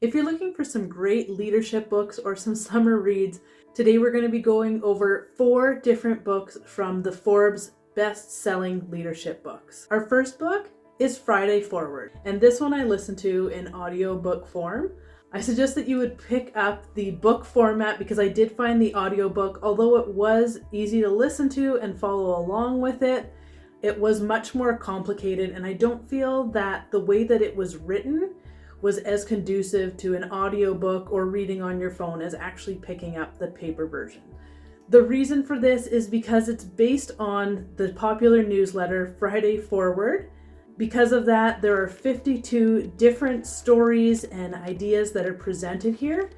If you're looking for some great leadership books or some summer reads, today we're going to be going over 4 different books from the Forbes best-selling leadership books. Our first book is Friday Forward, and this one I listened to in audiobook form. I suggest that you would pick up the book format because I did find the audiobook, although it was easy to listen to and follow along with it, it was much more complicated, and I don't feel that the way that it was written was as conducive to an audiobook or reading on your phone as actually picking up the paper version. The reason for this is because it's based on the popular newsletter Friday Forward. Because of that, there are 52 different stories and ideas that are presented here.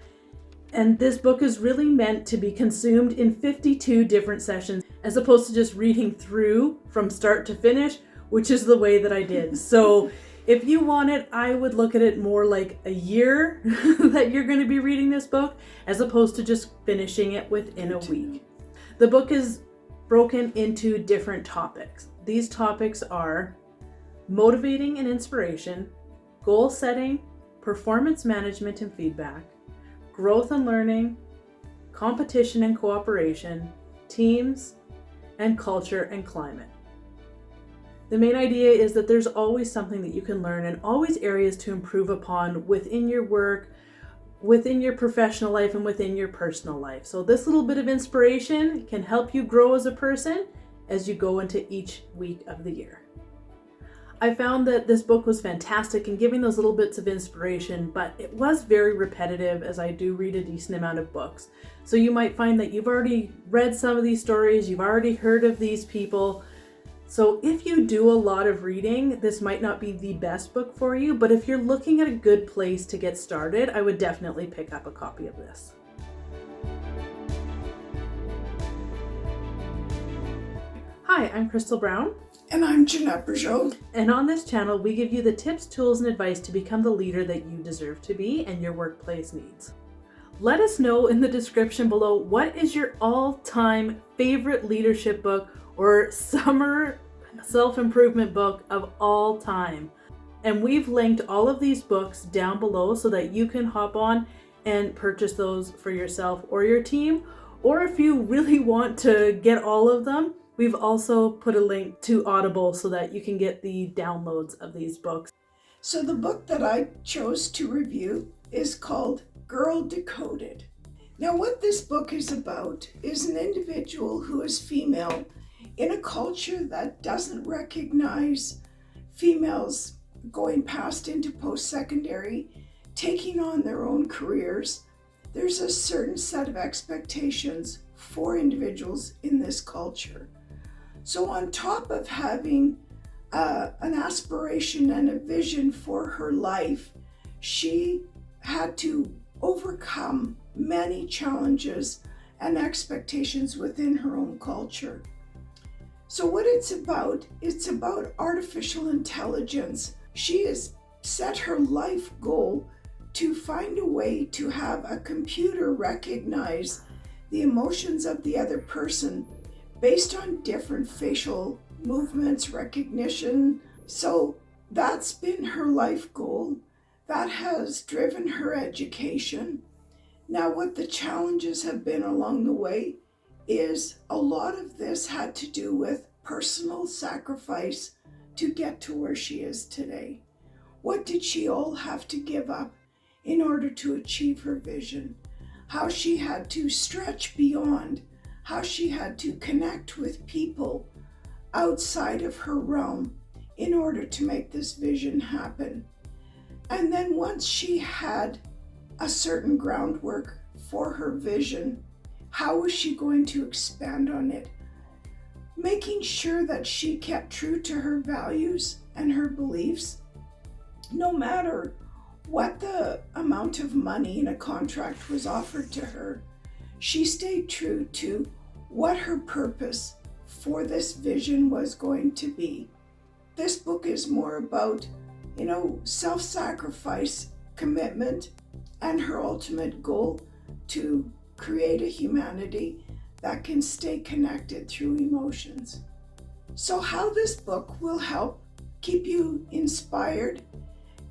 And this book is really meant to be consumed in 52 different sessions, as opposed to just reading through from start to finish, which is the way that I did. So if you want it, I would look at it more like a year that you're going to be reading this book, as opposed to just finishing it within a week. The book is broken into different topics. These topics are motivating and inspiration, goal setting, performance management and feedback, growth and learning, competition and cooperation, teams, and culture and climate. The main idea is that there's always something that you can learn and always areas to improve upon within your work, within your professional life, and within your personal life. So this little bit of inspiration can help you grow as a person as you go into each week of the year. I found that this book was fantastic in giving those little bits of inspiration, but it was very repetitive, as I do read a decent amount of books. So you might find that you've already read some of these stories, you've already heard of these people. So if you do a lot of reading, this might not be the best book for you, but if you're looking at a good place to get started, I would definitely pick up a copy of this. Hi, I'm Crystal Brown. And I'm Jeanette Bergeau. And on this channel, we give you the tips, tools, and advice to become the leader that you deserve to be and your workplace needs. Let us know in the description below, what is your all-time favorite leadership book or summer self-improvement book of all time? And we've linked all of these books down below so that you can hop on and purchase those for yourself or your team. Or if you really want to get all of them, we've also put a link to Audible so that you can get the downloads of these books. So the book that I chose to review is called Girl Decoded. Now what this book is about is an individual who is female in a culture that doesn't recognize females going past into post-secondary, taking on their own careers. There's a certain set of expectations for individuals in this culture. So on top of having an aspiration and a vision for her life, she had to overcome many challenges and expectations within her own culture. So what it's about artificial intelligence. She has set her life goal to find a way to have a computer recognize the emotions of the other person based on different facial movements, recognition. So that's been her life goal. That has driven her education. Now, what the challenges have been along the way is a lot of this had to do with personal sacrifice to get to where she is today. What did she all have to give up in order to achieve her vision? How she had to stretch beyond, how she had to connect with people outside of her realm in order to make this vision happen. And then once she had a certain groundwork for her vision, how was she going to expand on it? Making sure that she kept true to her values and her beliefs, no matter what the amount of money in a contract was offered to her. She stayed true to what her purpose for this vision was going to be. This book is more about, self-sacrifice, commitment, and her ultimate goal to create a humanity that can stay connected through emotions. So how this book will help keep you inspired,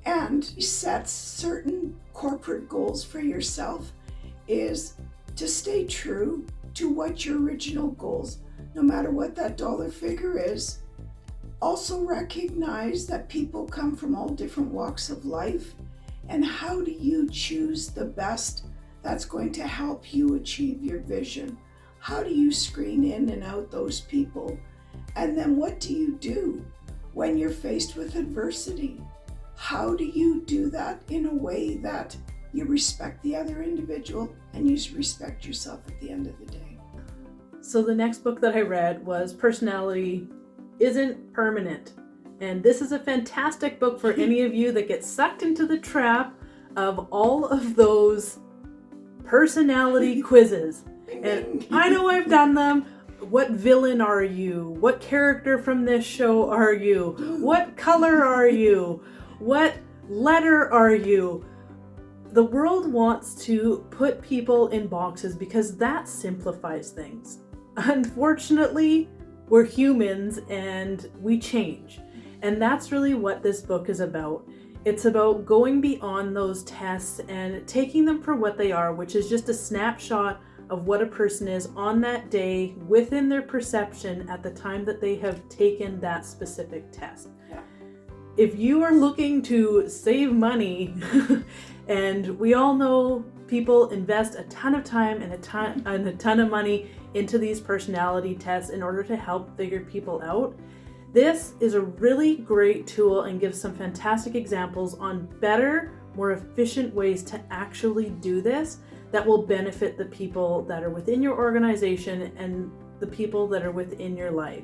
and set certain corporate goals for yourself is to stay true to what your original goals, no matter what that dollar figure is. Also recognize that people come from all different walks of life, and how do you choose the best that's going to help you achieve your vision? How do you screen in and out those people? And then what do you do when you're faced with adversity? How do you do that in a way that you respect the other individual and you respect yourself at the end of the day? So the next book that I read was Personality Isn't Permanent. And this is a fantastic book for any of you that get sucked into the trap of all of those personality quizzes. And I know I've done them. What villain are you? What character from this show are you? What color are you? What letter are you? The world wants to put people in boxes because that simplifies things. Unfortunately, we're humans and we change. And that's really what this book is about. It's about going beyond those tests and taking them for what they are, which is just a snapshot of what a person is on that day within their perception at the time that they have taken that specific test. Yeah. If you are looking to save money, and we all know people invest a ton of time and a ton of money into these personality tests in order to help figure people out, this is a really great tool and gives some fantastic examples on better, more efficient ways to actually do this that will benefit the people that are within your organization and the people that are within your life.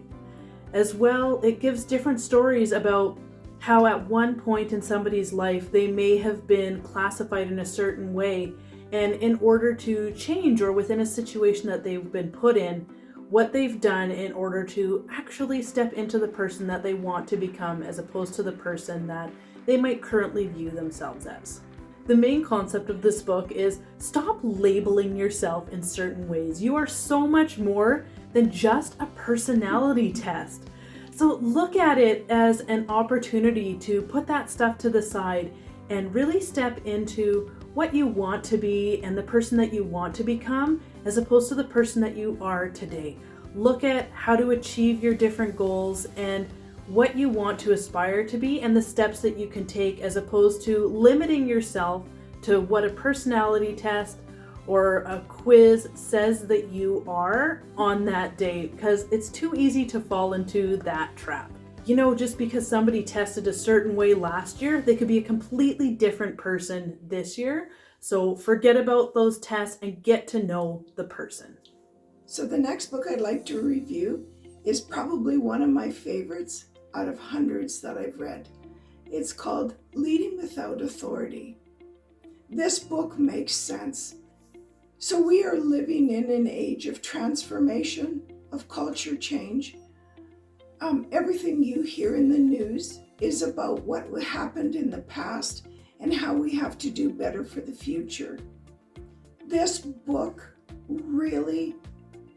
As well, it gives different stories about how at one point in somebody's life they may have been classified in a certain way, and in order to change, or within a situation that they've been put in, what they've done in order to actually step into the person that they want to become, as opposed to the person that they might currently view themselves as. The main concept of this book is stop labeling yourself in certain ways. You are so much more than just a personality test. So look at it as an opportunity to put that stuff to the side and really step into what you want to be and the person that you want to become, as opposed to the person that you are today. Look at how to achieve your different goals and what you want to aspire to be and the steps that you can take, as opposed to limiting yourself to what a personality test or a quiz says that you are on that day, because it's too easy to fall into that trap. You know, just because somebody tested a certain way last year, they could be a completely different person this year. So forget about those tests and get to know the person. So the next book I'd like to review is probably one of my favorites out of hundreds that I've read. It's called Leading Without Authority. This book makes sense. So we are living in an age of transformation, of culture change. Everything you hear in the news is about what happened in the past and how we have to do better for the future. This book really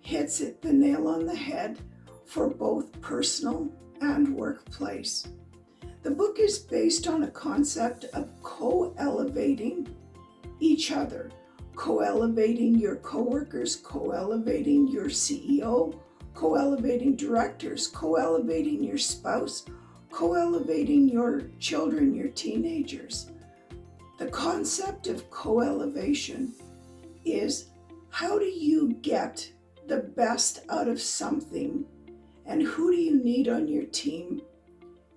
hits it the nail on the head for both personal and workplace. The book is based on a concept of co-elevating each other, co-elevating your coworkers, co-elevating your CEO, co-elevating directors, co-elevating your spouse, co-elevating your children, your teenagers. The concept of co-elevation is, how do you get the best out of something, and who do you need on your team,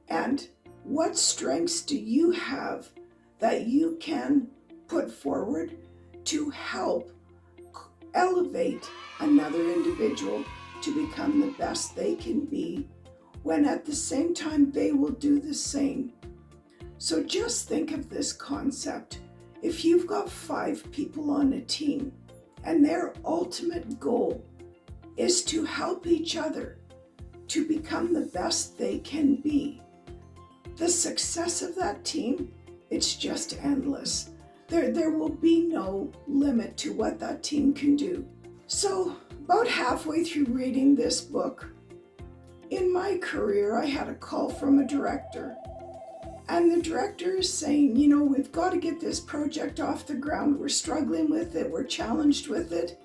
and what strengths do you have that you can put forward to help elevate another individual to become the best they can be, when at the same time they will do the same. So just think of this concept. If you've got 5 people on a team and their ultimate goal is to help each other to become the best they can be, the success of that team, it's just endless. There will be no limit to what that team can do. So about halfway through reading this book, in my career, I had a call from a director, And the director is saying, you know, we've got to get this project off the ground. We're struggling with it. We're challenged with it.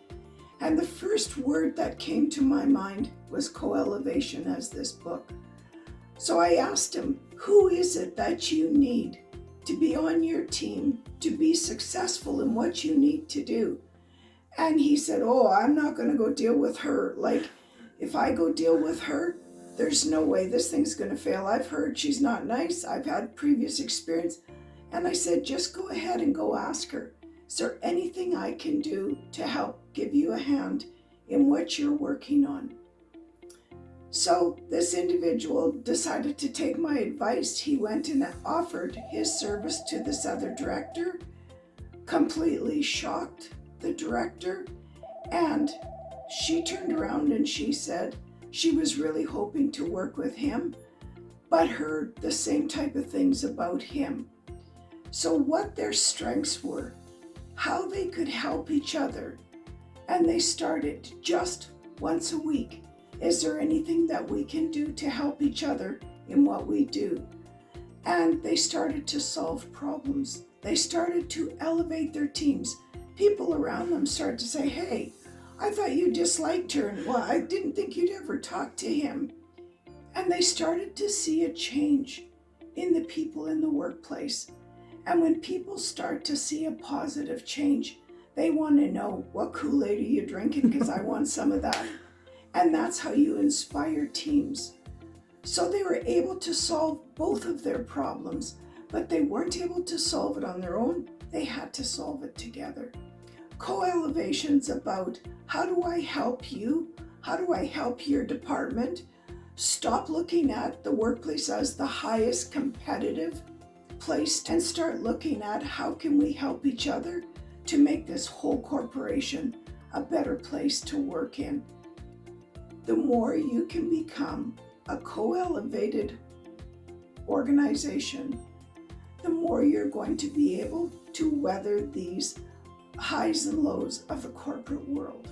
And the first word that came to my mind was co-elevation as this book. So I asked him, who is it that you need to be on your team, to be successful in what you need to do? And he said, oh, I'm not going to go deal with her. Like, if I go deal with her, there's no way this thing's going to fail. I've heard she's not nice. I've had previous experience. And I said, just go ahead and go ask her. Is there anything I can do to help give you a hand in what you're working on? So this individual decided to take my advice. He went and offered his service to this other director, completely shocked the director. And she turned around and she said she was really hoping to work with him, but heard the same type of things about him. So what their strengths were, how they could help each other. And they started just once a week. Is there anything that we can do to help each other in what we do? And they started to solve problems. They started to elevate their teams. People around them started to say, hey, I thought you disliked her. And well, I didn't think you'd ever talk to him. And they started to see a change in the people in the workplace. And when people start to see a positive change, they want to know, what Kool-Aid are you drinking? Because I want some of that. And that's how you inspire teams. So they were able to solve both of their problems, but they weren't able to solve it on their own. They had to solve it together. Co-elevation's about, how do I help you? How do I help your department? Stop looking at the workplace as the highest competitive place and start looking at how can we help each other to make this whole corporation a better place to work in. The more you can become a co-elevated organization, the more you're going to be able to weather these highs and lows of the corporate world.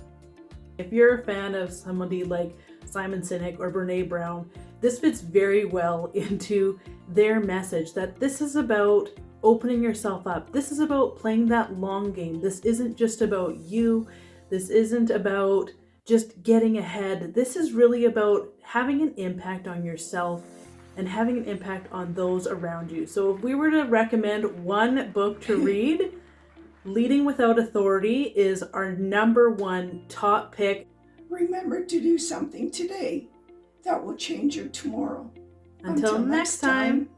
If you're a fan of somebody like Simon Sinek or Brene Brown, this fits very well into their message that this is about opening yourself up. This is about playing that long game. This isn't just about you. This isn't about just getting ahead. This is really about having an impact on yourself and having an impact on those around you. So if we were to recommend one book to read, Leading Without Authority is our number one top pick. Remember to do something today that will change your tomorrow. Until next time.